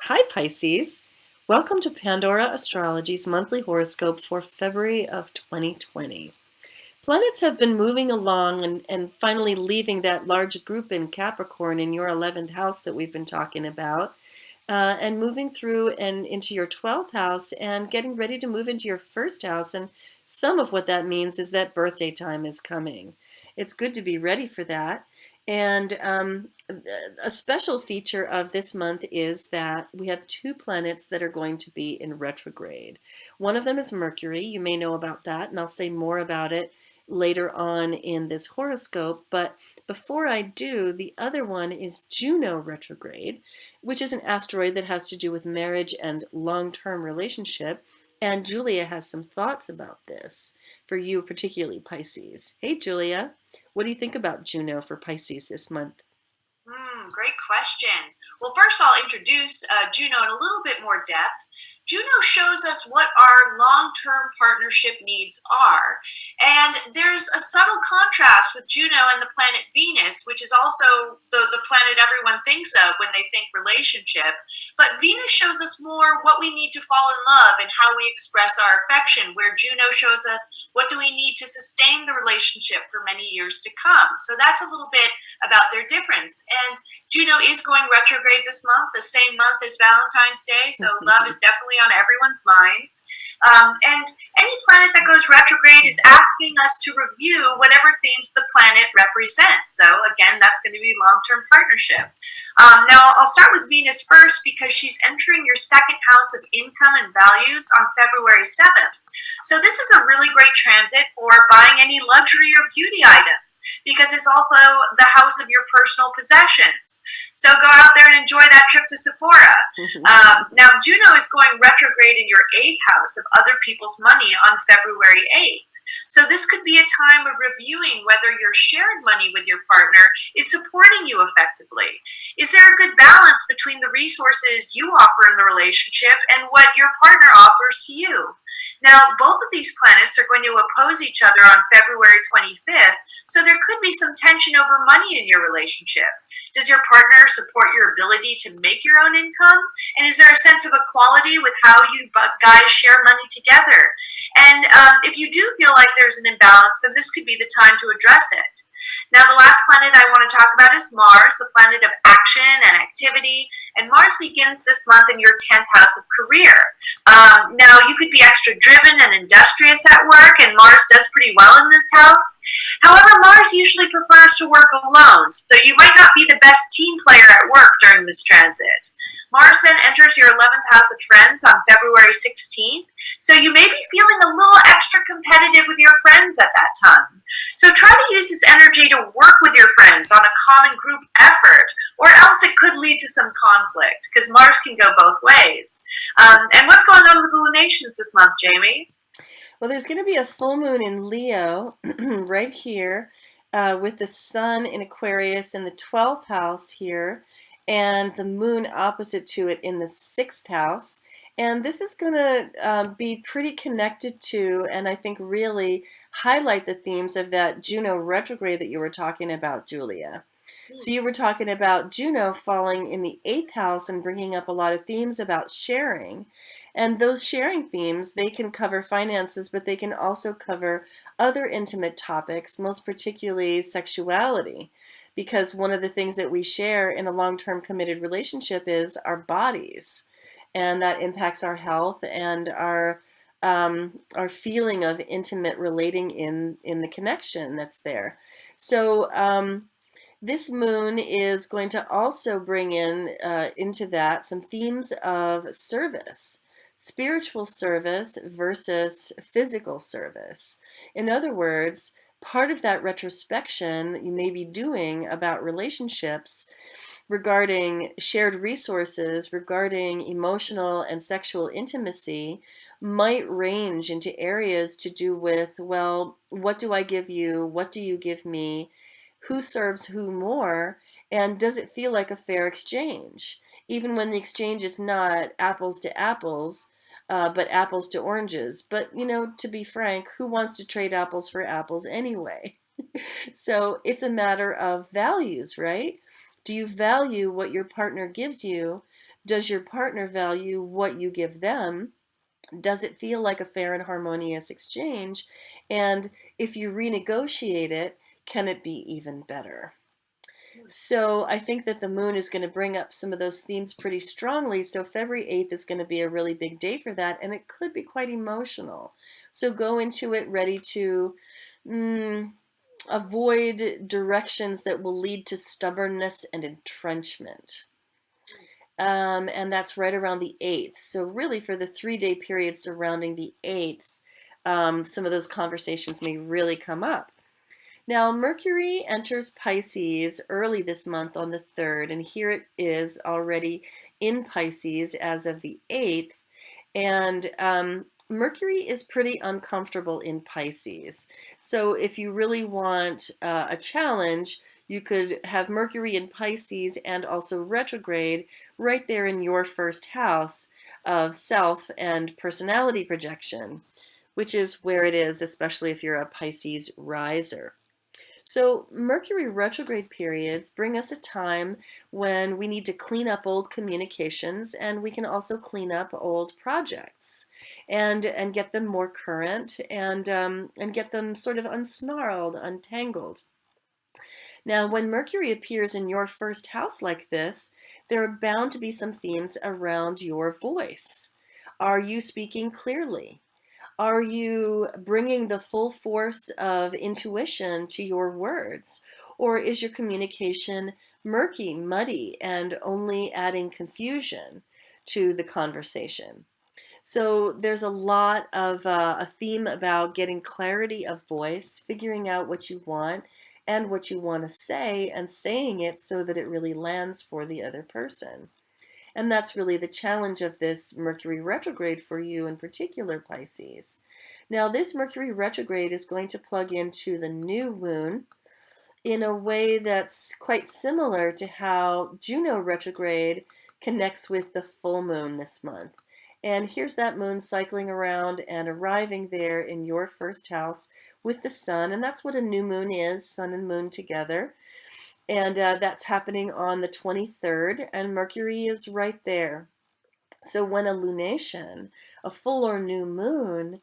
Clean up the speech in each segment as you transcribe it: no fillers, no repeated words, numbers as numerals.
Hi Pisces! Welcome to Pandora Astrology's monthly horoscope for February of 2020. Planets have been moving along and finally leaving that large group in Capricorn in your 11th house that we've been talking about, and moving through and into your 12th house and getting ready to move into your first house. And some of what that means is that birthday time is coming. It's good to be ready for that. And a special feature of this month is that we have two planets that are going to be in retrograde. One of them is Mercury. You may know about that, and I'll say more about it later on in this horoscope. But before I do, the other one is Juno Retrograde, which is an asteroid that has to do with marriage and long-term relationship. And Julia has some thoughts about this for you, particularly Pisces. Hey, Julia, what do you think about Juno for Pisces this month? Great question. Well, first I'll introduce Juno in a little bit more depth. Juno shows us what our long-term partnership needs are. And there's a subtle contrast with Juno and the planet Venus, which is also the planet everyone thinks of when they think relationship. But Venus shows us more what we need to fall in love and how we express our affection, where Juno shows us what do we need to sustain the relationship for many years to come. So that's a little bit about their difference. And Juno is going retrograde this month, the same month as Valentine's Day, so love is definitely on everyone's minds. And any planet that goes retrograde is asking us to review whatever themes the planet represents. So again, that's going to be long-term partnership. Now, I'll start with Venus first because she's entering your second house of income and values on February 7th. So this is a really great transit for buying any luxury or beauty items because it's also the house of your personal possessions. So go out there and enjoy that trip to Sephora. Now, Juno is going retrograde in your 8th house of other people's money on February 8th. So this could be a time of reviewing whether your shared money with your partner is supporting you effectively. Is there a good balance between the resources you offer in the relationship and what your partner offers to you? Now, both of these planets are going to oppose each other on February 25th, so there could be some tension over money in your relationship. Does your partner support your ability to make your own income? And is there a sense of equality with how you guys share money together? And if you do feel like there's an imbalance, then this could be the time to address it. Now, the last planet I want to talk about is Mars, the planet of action and activity. And Mars begins this month in your 10th house of career. Now, you could be extra driven and industrious at work, and Mars does pretty well in this house. However, Mars usually prefers to work alone, so you might not be the best team player at work during this transit. Mars then enters your 11th house of friends on February 16th, so you may be feeling a little extra competitive with your friends at that time. So try to use this energy to work with your friends on a common group effort, or else it could lead to some conflict, because Mars can go both ways. And what's going on with the lunations this month, Jamie? Well, there's going to be a full moon in Leo right here, with the sun in Aquarius in the 12th house here, and the moon opposite to it in the 6th house. And this is going to be pretty connected to, and I think really highlight the themes of that Juno retrograde that you were talking about, Julia. So you were talking about Juno falling in the 8th house and bringing up a lot of themes about sharing. And those sharing themes, they can cover finances, but they can also cover other intimate topics, most particularly sexuality. Because one of the things that we share in a long-term committed relationship is our bodies. And that impacts our health and our feeling of intimate relating in the connection that's there. So this moon is going to also bring in into that some themes of service, spiritual service versus physical service. In other words, part of that retrospection that you may be doing about relationships regarding shared resources, regarding emotional and sexual intimacy, might range into areas to do with, well, what do I give you? What do you give me? Who serves who more? And does it feel like a fair exchange? Even when the exchange is not apples to apples, but apples to oranges. But, to be frank, who wants to trade apples for apples anyway? So it's a matter of values, right? Do you value what your partner gives you Does your partner value what you give them? Does it feel like a fair and harmonious exchange? And if you renegotiate it, can it be even better? So I think that the moon is going to bring up some of those themes pretty strongly. So February 8th is going to be a really big day for that, and it could be quite emotional. So go into it ready to avoid directions that will lead to stubbornness and entrenchment. And that's right around the 8th. So really for the 3-day period surrounding the 8th, some of those conversations may really come up. Now, Mercury enters Pisces early this month on the 3rd, and here it is already in Pisces as of the 8th. And Mercury is pretty uncomfortable in Pisces. So if you really want a challenge, you could have Mercury in Pisces and also retrograde right there in your first house of self and personality projection, which is where it is, especially if you're a Pisces riser. So Mercury retrograde periods bring us a time when we need to clean up old communications, and we can also clean up old projects and get them more current and get them sort of unsnarled, untangled. Now, when Mercury appears in your first house like this, there are bound to be some themes around your voice. Are you speaking clearly? Are you bringing the full force of intuition to your words? Or is your communication murky, muddy, and only adding confusion to the conversation? So there's a lot of a theme about getting clarity of voice, figuring out what you want and what you want to say, and saying it so that it really lands for the other person. And that's really the challenge of this Mercury retrograde for you in particular, Pisces. Now, this Mercury retrograde is going to plug into the new moon in a way that's quite similar to how Juno retrograde connects with the full moon this month. And here's that moon cycling around and arriving there in your first house with the sun. And that's what a new moon is, sun and moon together. And that's happening on the 23rd, and Mercury is right there. So when a lunation, a full or new moon,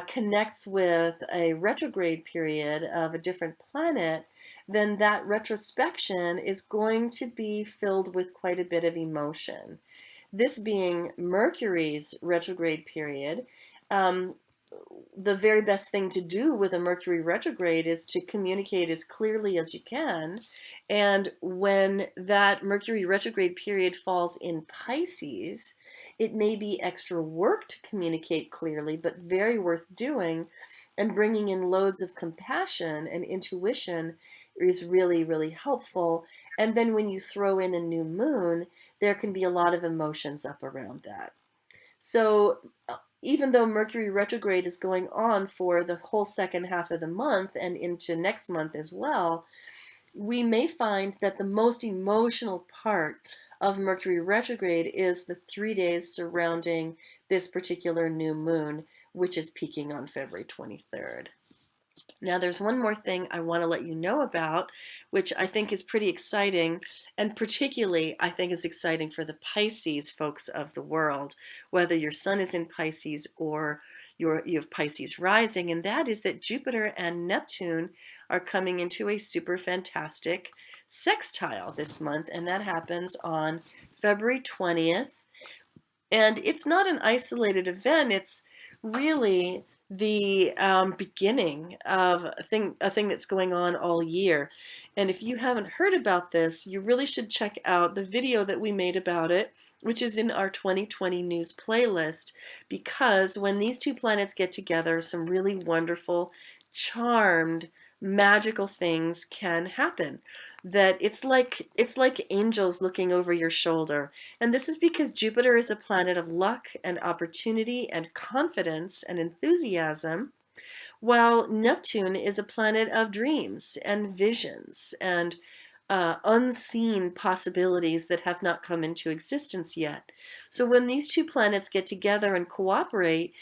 connects with a retrograde period of a different planet, then that retrospection is going to be filled with quite a bit of emotion. This being Mercury's retrograde period, um, the very best thing to do with a Mercury retrograde is to communicate as clearly as you can. And when that Mercury retrograde period falls in Pisces, it may be extra work to communicate clearly, but very worth doing. And bringing in loads of compassion and intuition is really, really helpful. And then when you throw in a new moon, there can be a lot of emotions up around that. So even though Mercury retrograde is going on for the whole second half of the month and into next month as well, we may find that the most emotional part of Mercury retrograde is the 3 days surrounding this particular new moon, which is peaking on February 23rd. Now, there's one more thing I want to let you know about, which I think is pretty exciting, and particularly I think is exciting for the Pisces folks of the world, whether your sun is in Pisces or you have Pisces rising, and that is that Jupiter and Neptune are coming into a super fantastic sextile this month, and that happens on February 20th. And it's not an isolated event, it's really the beginning of a thing that's going on all year. And if you haven't heard about this, you really should check out the video that we made about it, which is in our 2020 news playlist, because when these two planets get together, some really wonderful, charmed, magical things can happen. That it's like angels looking over your shoulder. And this is because Jupiter is a planet of luck and opportunity and confidence and enthusiasm, while Neptune is a planet of dreams and visions and unseen possibilities that have not come into existence yet. So when these two planets get together and cooperate,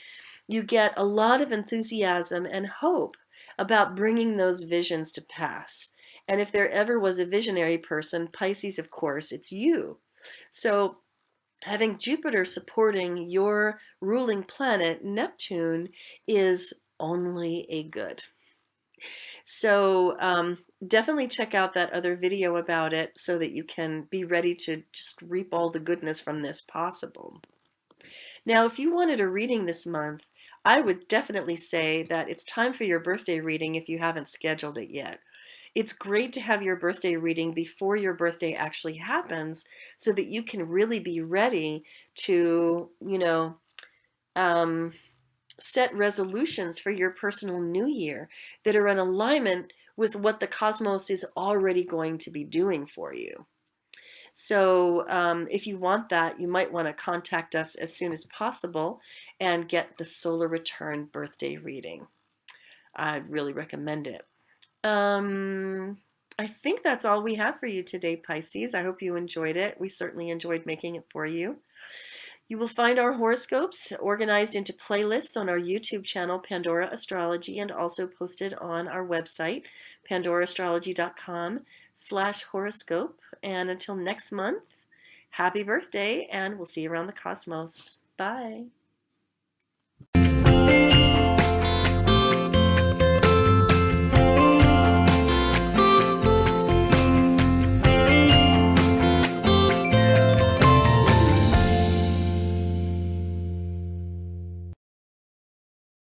you get a lot of enthusiasm and hope about bringing those visions to pass. And if there ever was a visionary person, Pisces, of course, it's you. So having Jupiter supporting your ruling planet, Neptune, is only a good. So definitely check out that other video about it so that you can be ready to just reap all the goodness from this possible. Now, if you wanted a reading this month, I would definitely say that it's time for your birthday reading if you haven't scheduled it yet. It's great to have your birthday reading before your birthday actually happens so that you can really be ready to, set resolutions for your personal new year that are in alignment with what the cosmos is already going to be doing for you. So if you want that, you might want to contact us as soon as possible and get the solar return birthday reading. I really recommend it. I think that's all we have for you today, Pisces. I hope you enjoyed it. We certainly enjoyed making it for you. You will find our horoscopes organized into playlists on our YouTube channel, Pandora Astrology, and also posted on our website, pandoraastrology.com/horoscope. And until next month, happy birthday, and we'll see you around the cosmos. Bye.